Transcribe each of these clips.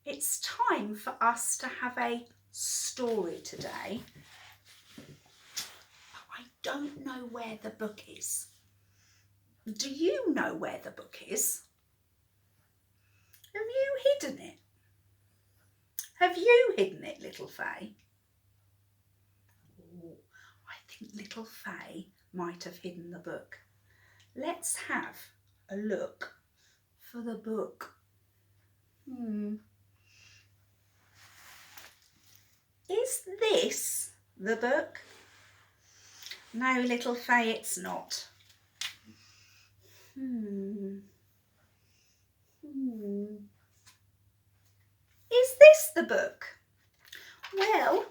it's time for us to have a story today. But I don't know where the book is. Do you know where the book is? Have you hidden it? Have you hidden it, little Faye? Oh, I think little Faye might have hidden the book. Let's have a look for the book. Is this the book? No, little Faye, it's not. Is this the book? Well,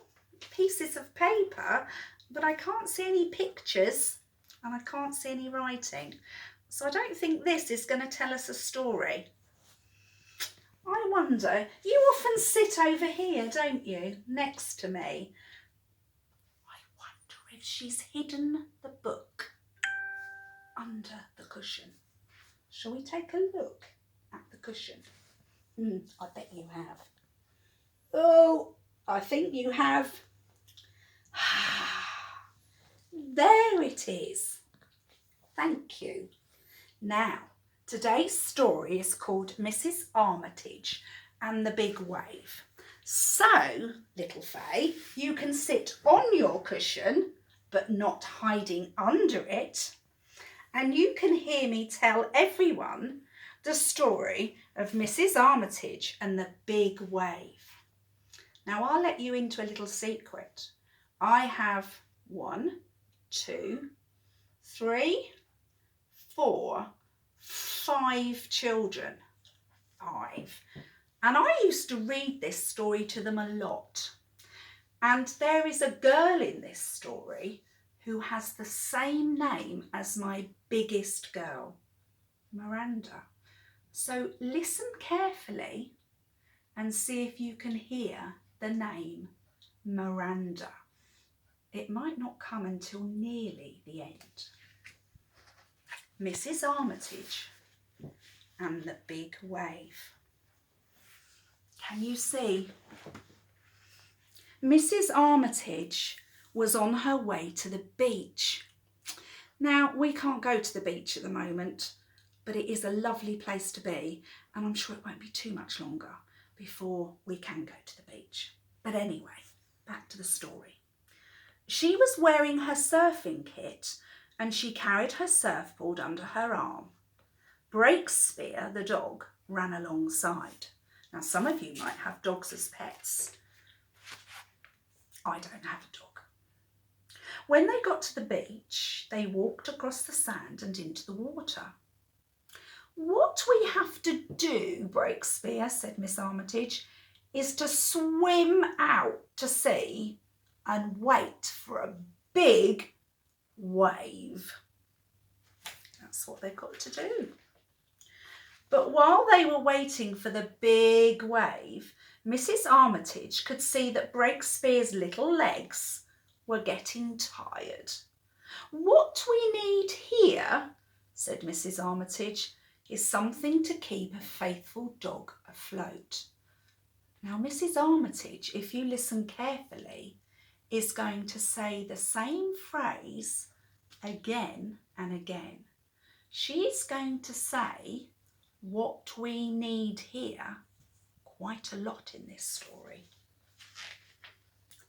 pieces of paper, but I can't see any pictures and I can't see any writing. So I don't think this is going to tell us a story. I wonder, you often sit over here, don't you, next to me. I wonder if she's hidden the book under the cushion. Shall we take a look at the cushion? I bet you have. Oh, I think you have. There it is. Thank you. Now, today's story is called Mrs. Armitage and the Big Wave. So, little Faye, you can sit on your cushion, but not hiding under it. And you can hear me tell everyone the story of Mrs. Armitage and the Big Wave. Now, I'll let you into a little secret. I have 1, 2, 3, 4, 5 children. 5. And I used to read this story to them a lot. And there is a girl in this story who has the same name as my biggest girl, Miranda. So listen carefully and see if you can hear the name Miranda. It might not come until nearly the end. Mrs. Armitage and the Big Wave. Can you see? Mrs. Armitage was on her way to the beach. Now, we can't go to the beach at the moment, but it is a lovely place to be, and I'm sure it won't be too much longer before we can go to the beach. But anyway, back to the story. She was wearing her surfing kit and she carried her surfboard under her arm. Breakspear, the dog, ran alongside. Now, some of you might have dogs as pets. I don't have a dog. When they got to the beach, they walked across the sand and into the water. What we have to do, Breakspear, said Miss Armitage, is to swim out to sea and wait for a big wave. That's what they've got to do. But while they were waiting for the big wave, Mrs. Armitage could see that Breakspear's little legs were getting tired. What we need here, said Mrs. Armitage, is something to keep a faithful dog afloat. Now, Mrs. Armitage, if you listen carefully, is going to say the same phrase again and again. She is going to say what we need here quite a lot in this story.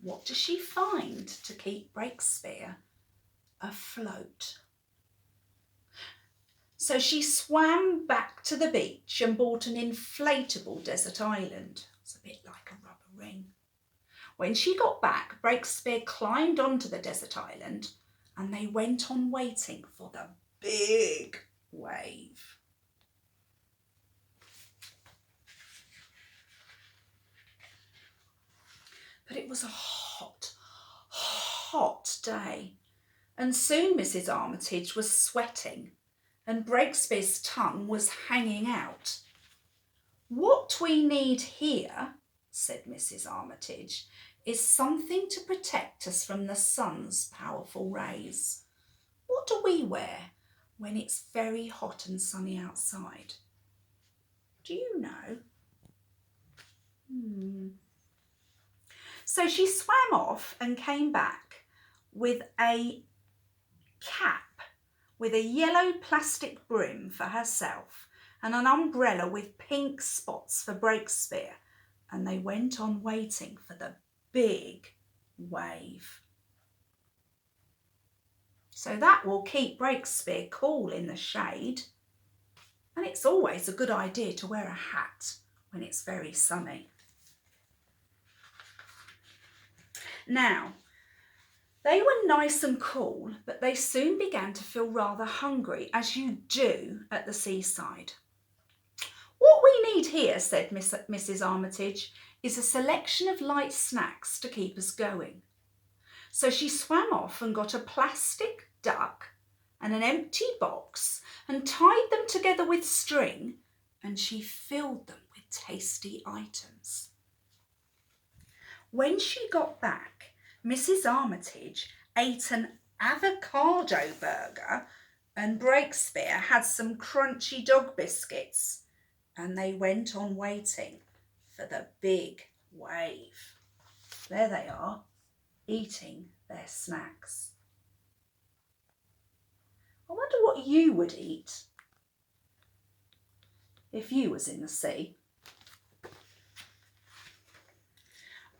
What does she find to keep Breakspear afloat? So she swam back to the beach and bought an inflatable desert island. It's a bit like a rubber ring. When she got back, Breakspear climbed onto the desert island and they went on waiting for the big wave. But it was a hot, hot day, and soon Mrs. Armitage was sweating and Breakspear's tongue was hanging out. What we need here, said Mrs. Armitage, is something to protect us from the sun's powerful rays. What do we wear when it's very hot and sunny outside? Do you know? So she swam off and came back with a cap with a yellow plastic brim for herself and an umbrella with pink spots for Breakspear, and they went on waiting for the big wave. So that will keep Breakspear cool in the shade, and it's always a good idea to wear a hat when it's very sunny. Now, they were nice and cool, but they soon began to feel rather hungry, as you do at the seaside. What we need here, said Mrs. Armitage, is a selection of light snacks to keep us going. So she swam off and got a plastic duck and an empty box and tied them together with string, and she filled them with tasty items. When she got back, Mrs. Armitage ate an avocado burger and Breakspear had some crunchy dog biscuits, and they went on waiting for the big wave. There they are, eating their snacks. I wonder what you would eat if you was in the sea.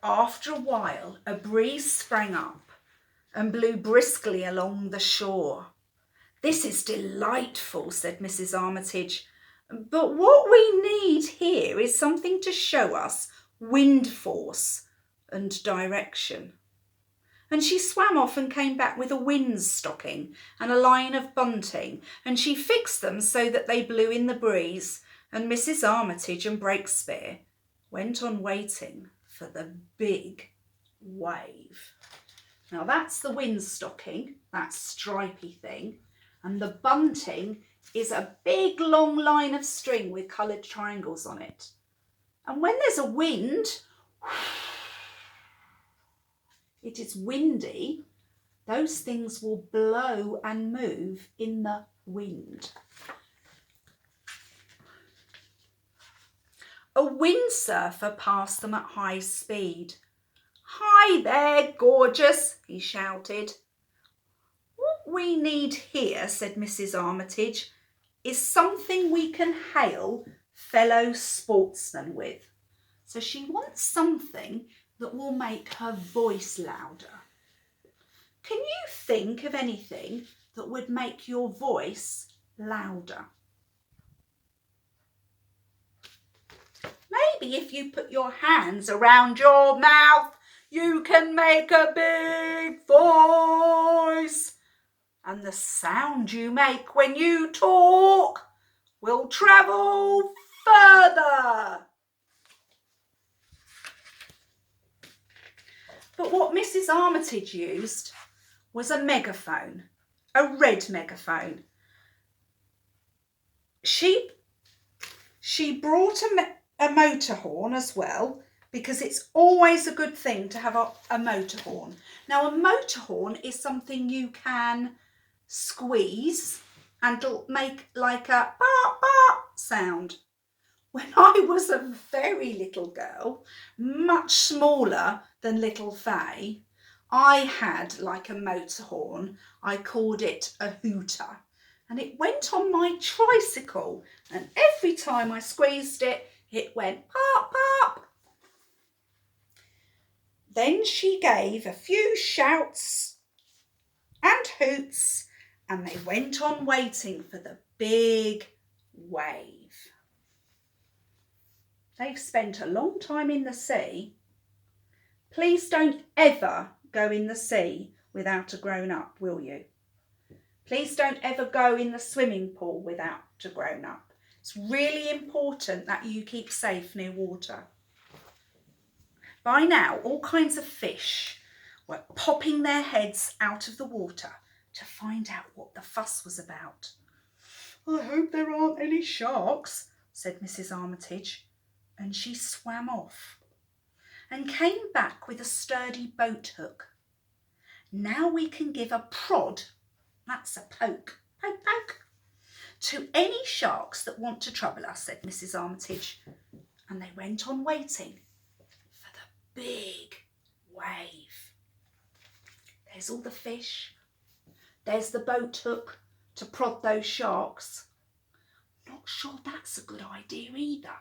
After a while, a breeze sprang up and blew briskly along the shore. "This is delightful," said Mrs. Armitage, "but what we need here is something to show us wind force and direction." And she swam off and came back with a wind stocking and a line of bunting, and she fixed them so that they blew in the breeze, and Mrs. Armitage and Breakspear went on waiting for the big wave. Now that's the wind stocking, that stripy thing, and the bunting is a big long line of string with coloured triangles on it. And when there's a wind, it is windy, those things will blow and move in the wind. A windsurfer passed them at high speed. "Hi there, gorgeous," he shouted. "What we need here," said Mrs. Armitage, "is something we can hail fellow sportsmen with." So she wants something that will make her voice louder. Can you think of anything that would make your voice louder? Maybe if you put your hands around your mouth, you can make a big voice. And the sound you make when you talk will travel further. But what Mrs. Armitage used was a megaphone, a red megaphone. She brought a motor horn as well, because it's always a good thing to have a motor horn. Now, a motor horn is something you can squeeze and it'll make like a bark, bark sound. When I was a very little girl, much smaller than little Faye, I had like a motor horn. I called it a hooter, and it went on my tricycle, and every time I squeezed it, it went pop, pop. Then she gave a few shouts and hoots, and they went on waiting for the big wave. They've spent a long time in the sea. Please don't ever go in the sea without a grown-up, will you? Please don't ever go in the swimming pool without a grown-up. It's really important that you keep safe near water. By now, all kinds of fish were popping their heads out of the water to find out what the fuss was about. "I hope there aren't any sharks," said Mrs. Armitage, and she swam off and came back with a sturdy boat hook. "Now we can give a prod," that's a poke, poke, poke, "to any sharks that want to trouble us," said Mrs. Armitage, and they went on waiting big wave. There's all the fish. There's the boat hook to prod those sharks. Not sure that's a good idea either.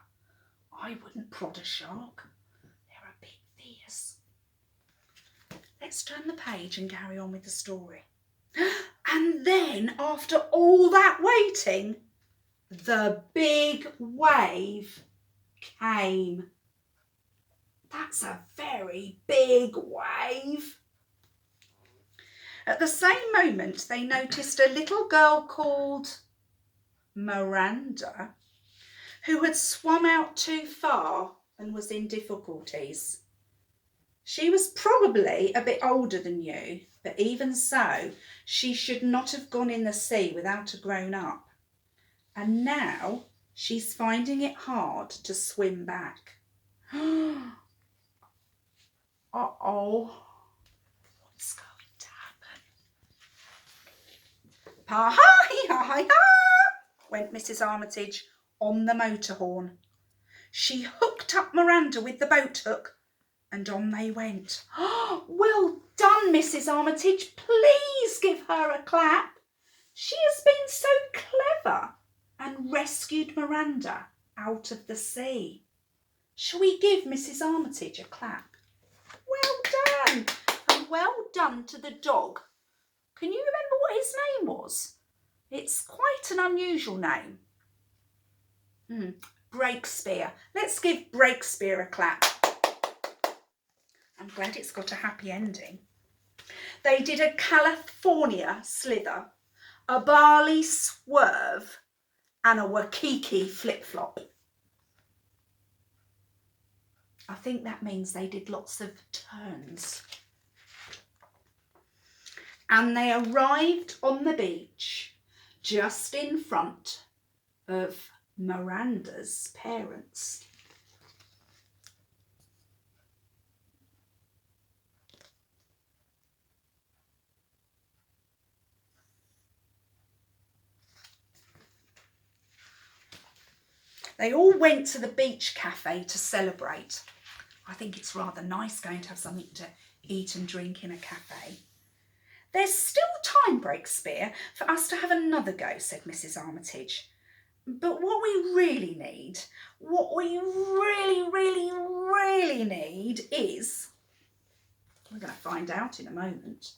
I wouldn't prod a shark. They're a bit fierce. Let's turn the page and carry on with the story. And then, after all that waiting, the big wave came. That's a very big wave. At the same moment, they noticed a little girl called Miranda, who had swum out too far and was in difficulties. She was probably a bit older than you, but even so, she should not have gone in the sea without a grown-up. And now she's finding it hard to swim back. Uh-oh. What's going to happen? Pa-ha-hee-ha-hee-ha, went Mrs. Armitage on the motor horn. She hooked up Miranda with the boat hook, and on they went. Oh, well done, Mrs. Armitage. Please give her a clap. She has been so clever and rescued Miranda out of the sea. Shall we give Mrs. Armitage a clap? Well done. And well done to the dog. Can you remember what his name was? It's quite an unusual name. Breakspear. Let's give Breakspear a clap. I'm glad it's got a happy ending. They did a California slither, a barley swerve, and a Waikiki flip-flop. I think that means they did lots of turns. And they arrived on the beach just in front of Miranda's parents. They all went to the beach cafe to celebrate. I think it's rather nice going to have something to eat and drink in a cafe. There's still time, Breakspear, for us to have another go, said Mrs. Armitage. But what we really need is, we're going to find out in a moment.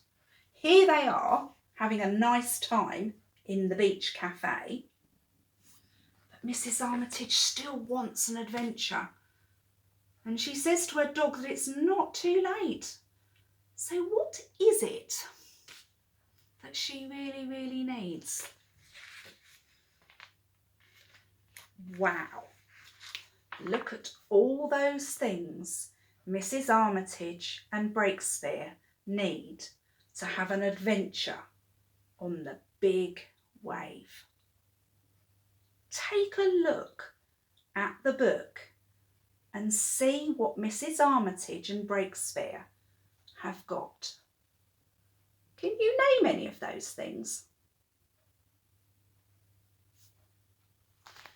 Here they are, having a nice time in the beach cafe. But Mrs. Armitage still wants an adventure. And she says to her dog that it's not too late. So what is it that she really needs? Wow. Look at all those things Mrs. Armitage and Breakspear need to have an adventure on the big wave. Take a look at the book and see what Mrs. Armitage and Breakspear have got. Can you name any of those things?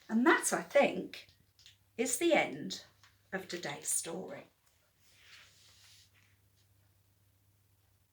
And that, I think, is the end of today's story.